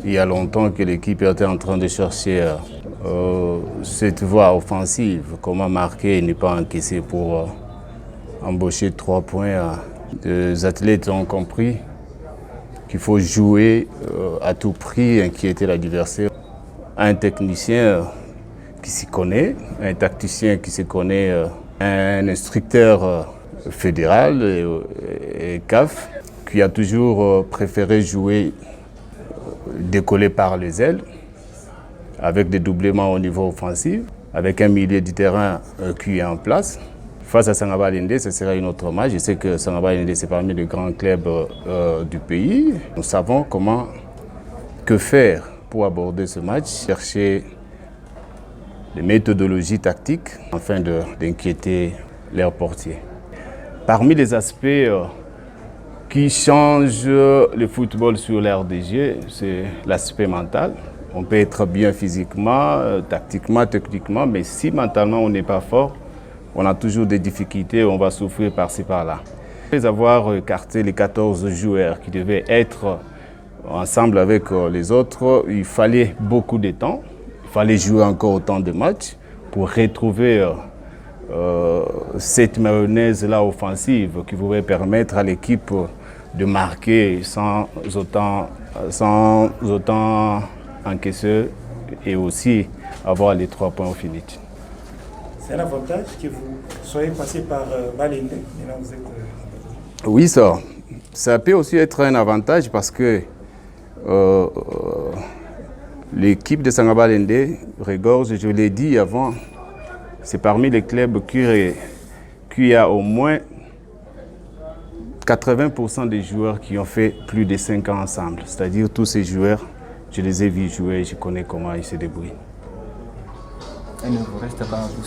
il y a longtemps que l'équipe était en train de chercher cette voie offensive, comment marquer et ne pas encaisser pour embaucher 3 points. Les athlètes ont compris qu'il faut jouer à tout prix, inquiéter l'adversaire. Un technicien qui s'y connaît, un tacticien qui se connaît, un instructeur fédéral et CAF qui a toujours préféré jouer décollé par les ailes avec des doublements au niveau offensif, avec un milieu du terrain qui est en place. Face à Sangaba Lindé, ce sera une autre match. Je sais que Sangaba Lindé, c'est parmi les grands clubs du pays. Nous savons que faire pour aborder ce match, chercher des méthodologies tactiques afin d'inquiéter leurs portiers. Parmi les aspects qui changent le football sur l'aire des jeux, c'est l'aspect mental. On peut être bien physiquement, tactiquement, techniquement, mais si mentalement on n'est pas fort, on a toujours des difficultés, on va souffrir par-ci par-là. Après avoir écarté les 14 joueurs qui devaient être ensemble avec les autres, il fallait beaucoup de temps. Il fallait jouer encore autant de matchs pour retrouver cette mayonnaise-là offensive qui pouvait permettre à l'équipe de marquer sans autant encaisser et aussi avoir les 3 points au finish. C'est un avantage que vous soyez passé par Balindé. Oui, ça peut aussi être un avantage parce que l'équipe de Sangaba Lindé regorge, je l'ai dit avant, c'est parmi les clubs qui a au moins 80% des joueurs qui ont fait plus de 5 ans ensemble. C'est-à-dire tous ces joueurs, je les ai vus jouer, je connais comment ils se débrouillent. Il ne vous reste pas à vous